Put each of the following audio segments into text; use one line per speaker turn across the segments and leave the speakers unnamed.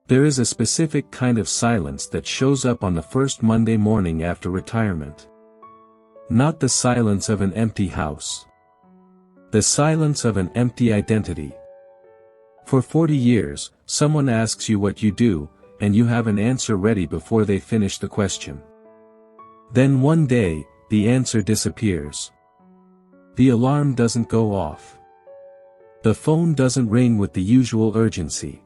There is a specific kind of silence that shows up on the first Monday morning after retirement. Not the silence of an empty house. The silence of an empty identity. For 40 years, someone asks you what you do, and you have an answer ready before they finish the question. Then one day, the answer disappears. The alarm doesn't go off. The phone doesn't ring with the usual urgency.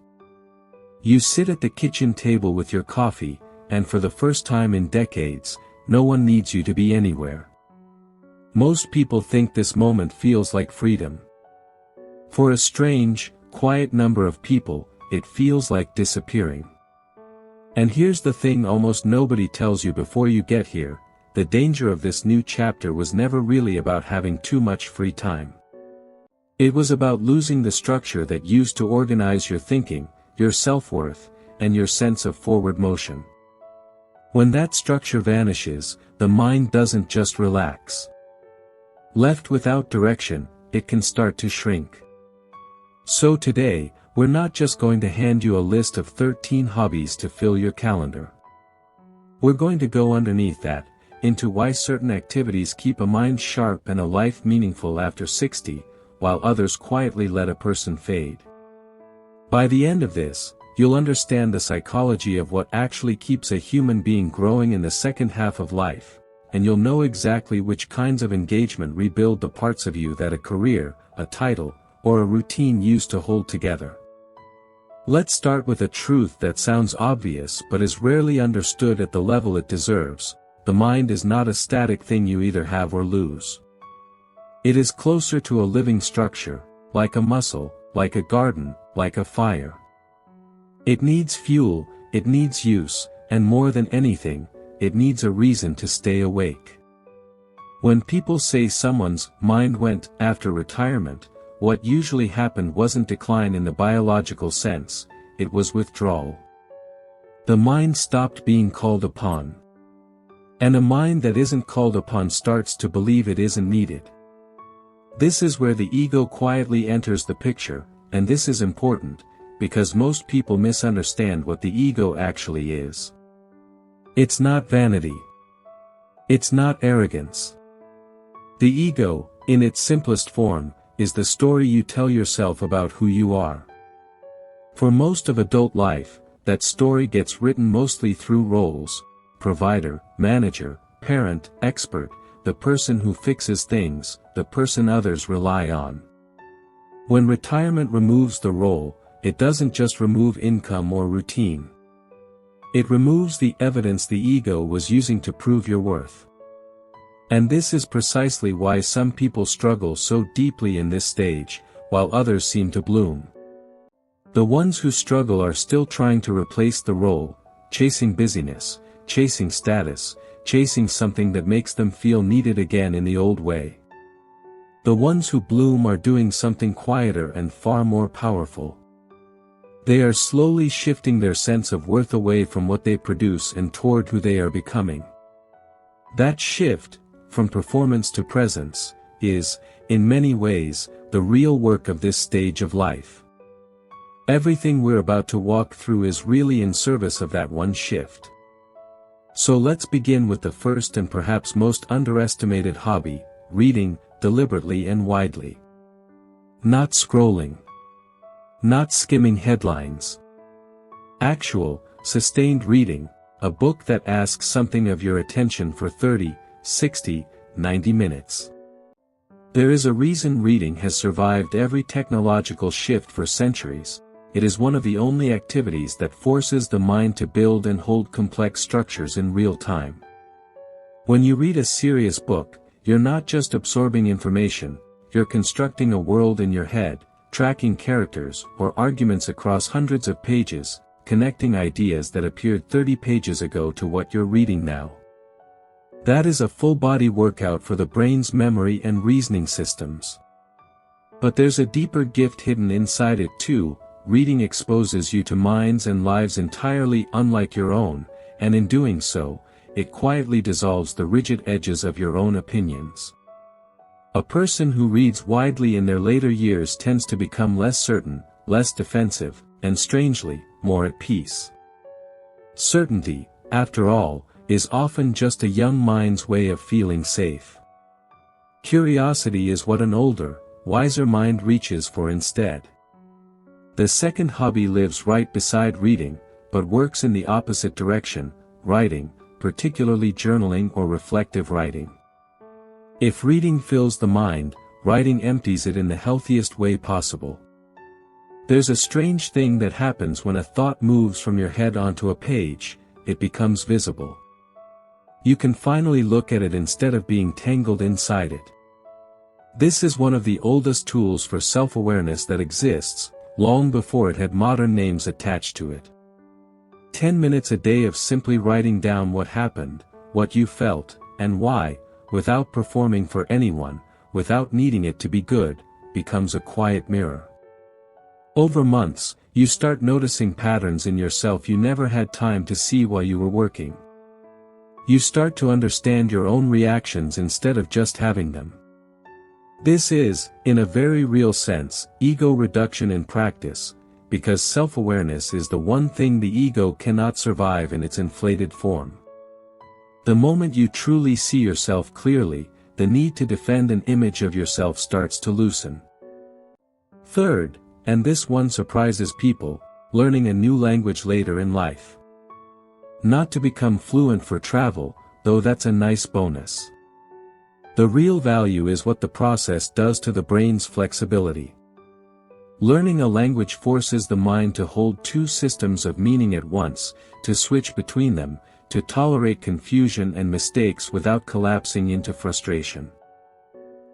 You sit at the kitchen table with your coffee, and for the first time in decades, no one needs you to be anywhere. Most people think this moment feels like freedom. For a strange, quiet number of people, it feels like disappearing. And here's the thing almost nobody tells you before you get here: the danger of this new chapter was never really about having too much free time. It was about losing the structure that used to organize your thinking, your self-worth, and your sense of forward motion. When that structure vanishes, the mind doesn't just relax. Left without direction, it can start to shrink. So today, we're not just going to hand you a list of 13 hobbies to fill your calendar. We're going to go underneath that, into why certain activities keep a mind sharp and a life meaningful after 60, while others quietly let a person fade. By the end of this, you'll understand the psychology of what actually keeps a human being growing in the second half of life, and you'll know exactly which kinds of engagement rebuild the parts of you that a career, a title, or a routine used to hold together. Let's start with a truth that sounds obvious but is rarely understood at the level it deserves: the mind is not a static thing you either have or lose. It is closer to a living structure, like a muscle, like a garden, like a fire. It needs fuel, it needs use, and more than anything, it needs a reason to stay awake. When people say someone's mind went after retirement, what usually happened wasn't decline in the biological sense, it was withdrawal. The mind stopped being called upon. And a mind that isn't called upon starts to believe it isn't needed. This is where the ego quietly enters the picture, and this is important, because most people misunderstand what the ego actually is. It's not vanity. It's not arrogance. The ego, in its simplest form, is the story you tell yourself about who you are. For most of adult life, that story gets written mostly through roles: provider, manager, parent, expert, the person who fixes things, the person others rely on. When retirement removes the role, it doesn't just remove income or routine. It removes the evidence the ego was using to prove your worth. And this is precisely why some people struggle so deeply in this stage, while others seem to bloom. The ones who struggle are still trying to replace the role, chasing busyness, chasing status, chasing something that makes them feel needed again in the old way. The ones who bloom are doing something quieter and far more powerful. They are slowly shifting their sense of worth away from what they produce and toward who they are becoming. That shift, from performance to presence, is, in many ways, the real work of this stage of life. Everything we're about to walk through is really in service of that one shift. So let's begin with the first and perhaps most underestimated hobby: reading, deliberately and widely. Not scrolling. Not skimming headlines. Actual, sustained reading, a book that asks something of your attention for 30, 60, 90 minutes. There is a reason reading has survived every technological shift for centuries. It is one of the only activities that forces the mind to build and hold complex structures in real time. When you read a serious book, you're not just absorbing information, you're constructing a world in your head, tracking characters or arguments across hundreds of pages, connecting ideas that appeared 30 pages ago to what you're reading now. That is a full-body workout for the brain's memory and reasoning systems. But there's a deeper gift hidden inside it too. Reading exposes you to minds and lives entirely unlike your own, and in doing so, it quietly dissolves the rigid edges of your own opinions. A person who reads widely in their later years tends to become less certain, less defensive, and strangely, more at peace. Certainty, after all, is often just a young mind's way of feeling safe. Curiosity is what an older, wiser mind reaches for instead. The second hobby lives right beside reading, but works in the opposite direction, writing, particularly journaling or reflective writing. If reading fills the mind, writing empties it in the healthiest way possible. There's a strange thing that happens when a thought moves from your head onto a page, it becomes visible. You can finally look at it instead of being tangled inside it. This is one of the oldest tools for self-awareness that exists, long before it had modern names attached to it. 10 minutes a day of simply writing down what happened, what you felt, and why, without performing for anyone, without needing it to be good, becomes a quiet mirror. Over months, you start noticing patterns in yourself you never had time to see while you were working. You start to understand your own reactions instead of just having them. This is, in a very real sense, ego reduction in practice, because self-awareness is the one thing the ego cannot survive in its inflated form. The moment you truly see yourself clearly, the need to defend an image of yourself starts to loosen. Third, and this one surprises people, learning a new language later in life. Not to become fluent for travel, though that's a nice bonus. The real value is what the process does to the brain's flexibility. Learning a language forces the mind to hold two systems of meaning at once, to switch between them, to tolerate confusion and mistakes without collapsing into frustration.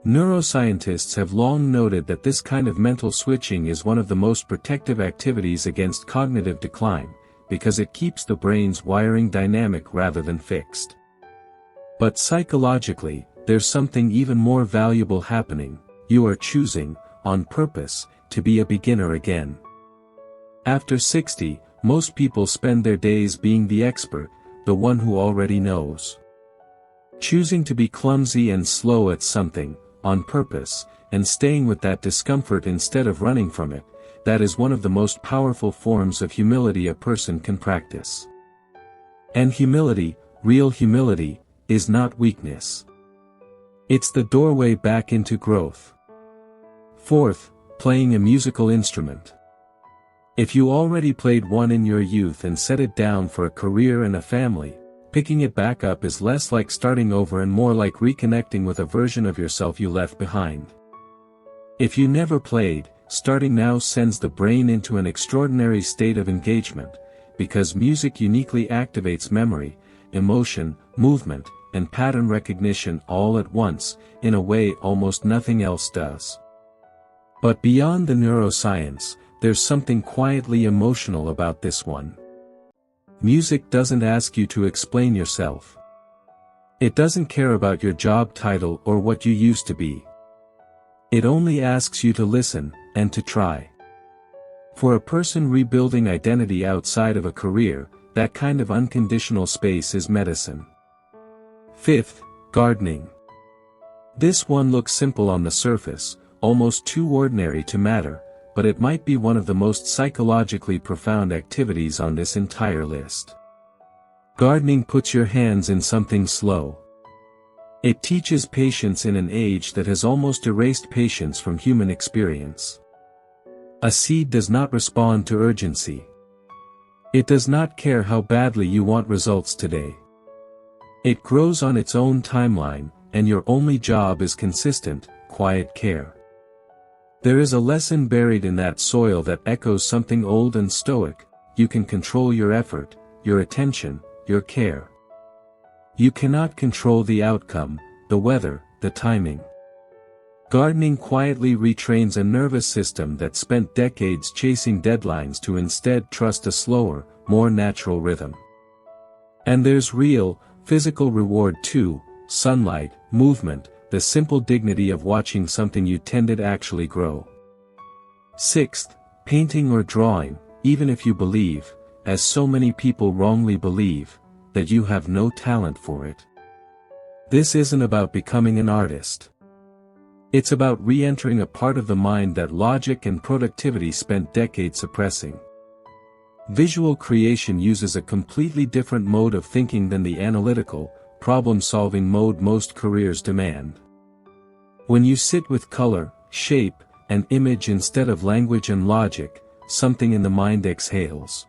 Neuroscientists have long noted that this kind of mental switching is one of the most protective activities against cognitive decline, because it keeps the brain's wiring dynamic rather than fixed. But psychologically, there's something even more valuable happening. You are choosing, on purpose, to be a beginner again. After 60, most people spend their days being the expert, the one who already knows. Choosing to be clumsy and slow at something, on purpose, and staying with that discomfort instead of running from it, that is one of the most powerful forms of humility a person can practice. And humility, real humility, is not weakness. It's the doorway back into growth. Fourth, playing a musical instrument. If you already played one in your youth and set it down for a career and a family, picking it back up is less like starting over and more like reconnecting with a version of yourself you left behind. If you never played, starting now sends the brain into an extraordinary state of engagement, because music uniquely activates memory, emotion, movement, and pattern recognition all at once, in a way almost nothing else does. But beyond the neuroscience, there's something quietly emotional about this one. Music doesn't ask you to explain yourself. It doesn't care about your job title or what you used to be. It only asks you to listen, and to try. For a person rebuilding identity outside of a career, that kind of unconditional space is medicine. Fifth, gardening. This one looks simple on the surface, almost too ordinary to matter, but it might be one of the most psychologically profound activities on this entire list. Gardening puts your hands in something slow. It teaches patience in an age that has almost erased patience from human experience. A seed does not respond to urgency. It does not care how badly you want results today. It grows on its own timeline, and your only job is consistent, quiet care. There is a lesson buried in that soil that echoes something old and stoic: you can control your effort, your attention, your care. You cannot control the outcome, the weather, the timing. Gardening quietly retrains a nervous system that spent decades chasing deadlines to instead trust a slower, more natural rhythm. And there's real, physical reward too: sunlight, movement, the simple dignity of watching something you tended actually grow. Sixth, painting or drawing, even if you believe, as so many people wrongly believe, that you have no talent for it. This isn't about becoming an artist. It's about re-entering a part of the mind that logic and productivity spent decades suppressing. Visual creation uses a completely different mode of thinking than the analytical, problem-solving mode most careers demand. When you sit with color, shape, and image instead of language and logic, something in the mind exhales.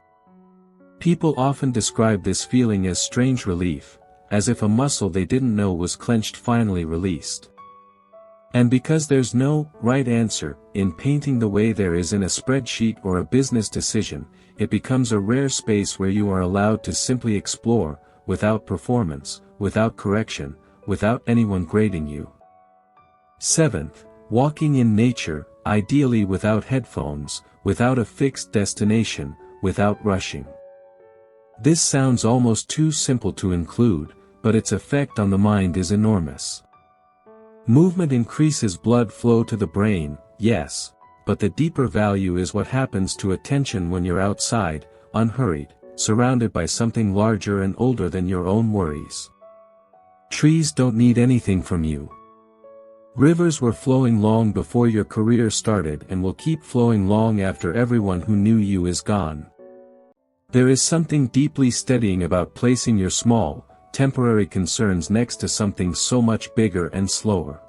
People often describe this feeling as strange relief, as if a muscle they didn't know was clenched finally released. And because there's no right answer in painting the way there is in a spreadsheet or a business decision, it becomes a rare space where you are allowed to simply explore, without performance, without correction, without anyone grading you. 7th, walking in nature, ideally without headphones, without a fixed destination, without rushing. This sounds almost too simple to include, but its effect on the mind is enormous. Movement increases blood flow to the brain, yes, but the deeper value is what happens to attention when you're outside, unhurried, surrounded by something larger and older than your own worries. Trees don't need anything from you. Rivers were flowing long before your career started and will keep flowing long after everyone who knew you is gone. There is something deeply steadying about placing your small, temporary concerns next to something so much bigger and slower.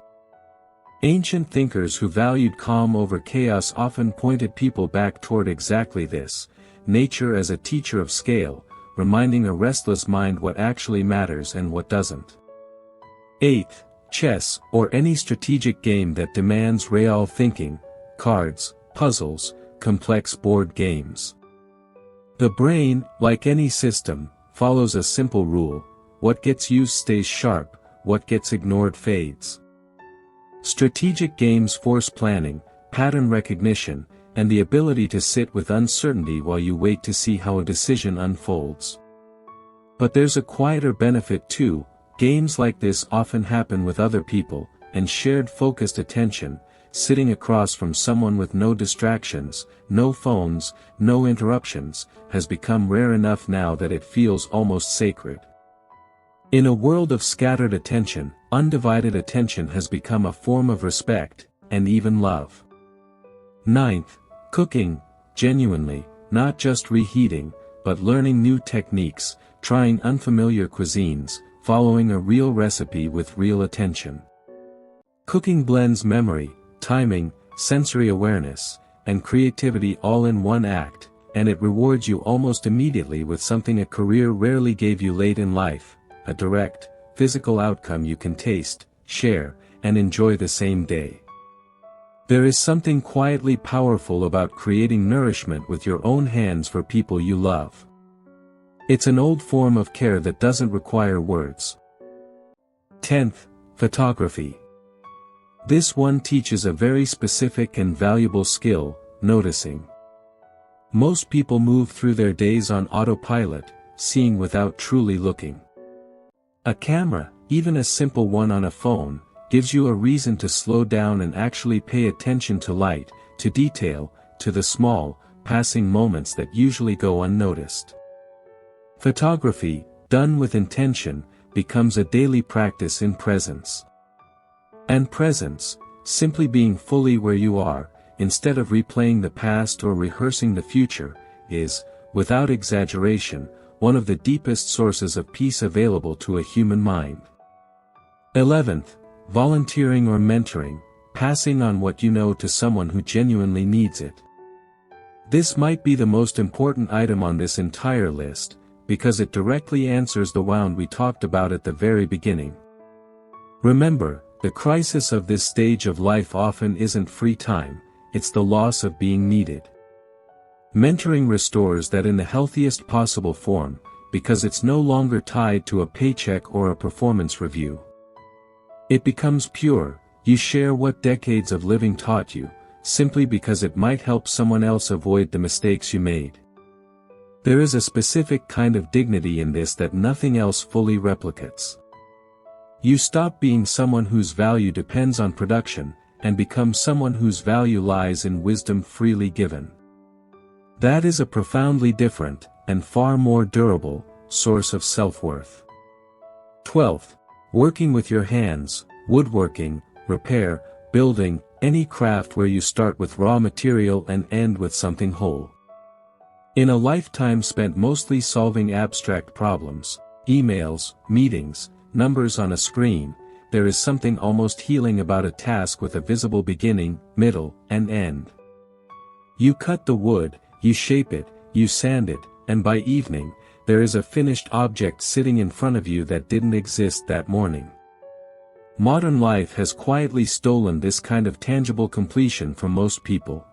Ancient thinkers who valued calm over chaos often pointed people back toward exactly this, nature as a teacher of scale, reminding a restless mind what actually matters and what doesn't. 8th, chess, or any strategic game that demands real thinking, cards, puzzles, complex board games. The brain, like any system, follows a simple rule: what gets used stays sharp, what gets ignored fades. Strategic games force planning, pattern recognition, and the ability to sit with uncertainty while you wait to see how a decision unfolds. But there's a quieter benefit too. Games like this often happen with other people, and shared focused attention, sitting across from someone with no distractions, no phones, no interruptions, has become rare enough now that it feels almost sacred. In a world of scattered attention, undivided attention has become a form of respect, and even love. 9th, cooking, genuinely, not just reheating, but learning new techniques, trying unfamiliar cuisines, following a real recipe with real attention. Cooking blends memory, timing, sensory awareness, and creativity all in one act, and it rewards you almost immediately with something a career rarely gave you late in life: a direct, physical outcome you can taste, share, and enjoy the same day. There is something quietly powerful about creating nourishment with your own hands for people you love. It's an old form of care that doesn't require words. 10th, photography. This one teaches a very specific and valuable skill: noticing. Most people move through their days on autopilot, seeing without truly looking. A camera, even a simple one on a phone, gives you a reason to slow down and actually pay attention to light, to detail, to the small, passing moments that usually go unnoticed. Photography, done with intention, becomes a daily practice in presence. And presence, simply being fully where you are, instead of replaying the past or rehearsing the future, is, without exaggeration, one of the deepest sources of peace available to a human mind. 11th, volunteering or mentoring, passing on what you know to someone who genuinely needs it. This might be the most important item on this entire list, because it directly answers the wound we talked about at the very beginning. Remember, the crisis of this stage of life often isn't free time, it's the loss of being needed. Mentoring restores that in the healthiest possible form, because it's no longer tied to a paycheck or a performance review. It becomes pure. You share what decades of living taught you, simply because it might help someone else avoid the mistakes you made. There is a specific kind of dignity in this that nothing else fully replicates. You stop being someone whose value depends on production, and become someone whose value lies in wisdom freely given. That is a profoundly different, and far more durable, source of self-worth. 12th, working with your hands, woodworking, repair, building, any craft where you start with raw material and end with something whole. In a lifetime spent mostly solving abstract problems, emails, meetings, numbers on a screen, there is something almost healing about a task with a visible beginning, middle, and end. You cut the wood, you shape it, you sand it, and by evening, there is a finished object sitting in front of you that didn't exist that morning. Modern life has quietly stolen this kind of tangible completion from most people.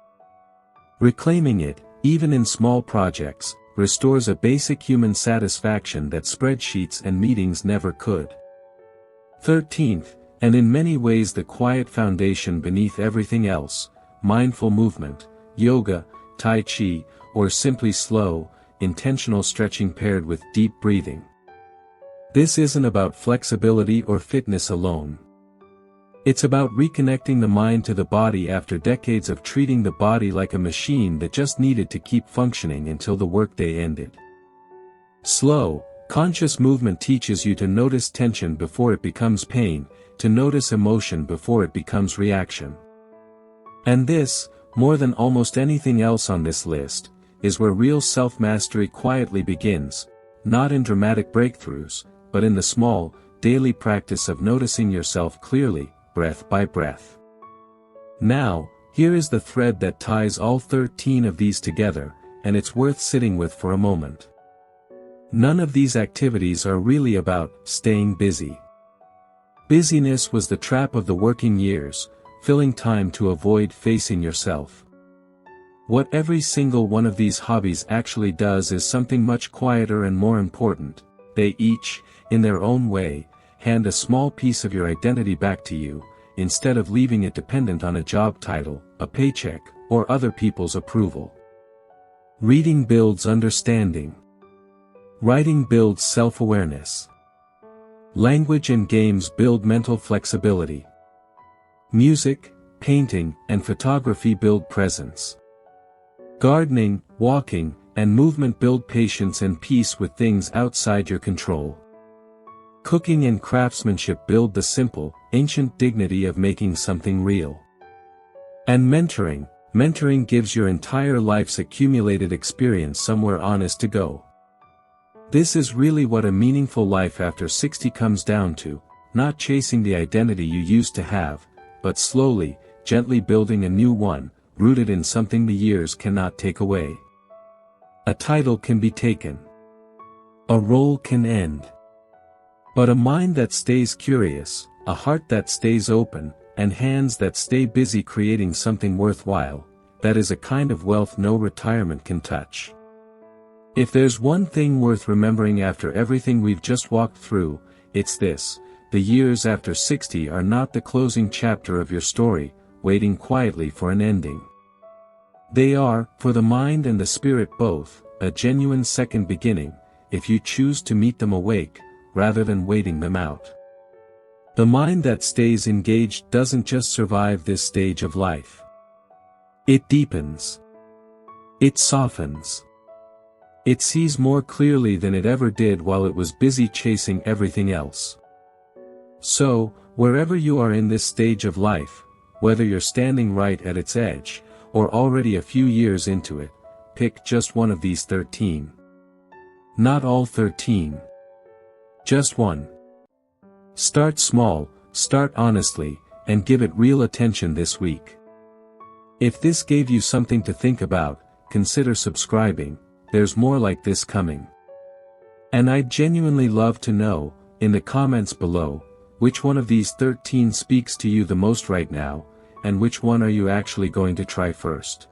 Reclaiming it, even in small projects, restores a basic human satisfaction that spreadsheets and meetings never could. 13th, and in many ways the quiet foundation beneath everything else, mindful movement, yoga, tai chi, or simply slow, intentional stretching paired with deep breathing. This isn't about flexibility or fitness alone. It's about reconnecting the mind to the body after decades of treating the body like a machine that just needed to keep functioning until the workday ended. Slow, conscious movement teaches you to notice tension before it becomes pain, to notice emotion before it becomes reaction. And this, more than almost anything else on this list, is where real self-mastery quietly begins, not in dramatic breakthroughs, but in the small, daily practice of noticing yourself clearly, breath by breath. Now, here is the thread that ties all 13 of these together, and it's worth sitting with for a moment. None of these activities are really about staying busy. Busyness was the trap of the working years, filling time to avoid facing yourself. What every single one of these hobbies actually does is something much quieter and more important. They each, in their own way, hand a small piece of your identity back to you, instead of leaving it dependent on a job title, a paycheck, or other people's approval. Reading builds understanding. Writing builds self-awareness. Language and games build mental flexibility. Music, painting, and photography build presence. Gardening, walking, and movement build patience and peace with things outside your control. Cooking and craftsmanship build the simple, ancient dignity of making something real. And mentoring gives your entire life's accumulated experience somewhere honest to go. This is really what a meaningful life after 60 comes down to, not chasing the identity you used to have, but slowly, gently building a new one, rooted in something the years cannot take away. A title can be taken. A role can end. But a mind that stays curious, a heart that stays open, and hands that stay busy creating something worthwhile, that is a kind of wealth no retirement can touch. If there's one thing worth remembering after everything we've just walked through, it's this: the years after 60 are not the closing chapter of your story, waiting quietly for an ending. They are, for the mind and the spirit both, a genuine second beginning, if you choose to meet them awake, rather than waiting them out. The mind that stays engaged doesn't just survive this stage of life. It deepens. It softens. It sees more clearly than it ever did while it was busy chasing everything else. So, wherever you are in this stage of life, whether you're standing right at its edge, or already a few years into it, pick just one of these 13. Not all 13. Just one. Start small, start honestly, and give it real attention this week. If this gave you something to think about, consider subscribing. There's more like this coming. And I'd genuinely love to know, in the comments below, which one of these 13 speaks to you the most right now, and which one are you actually going to try first?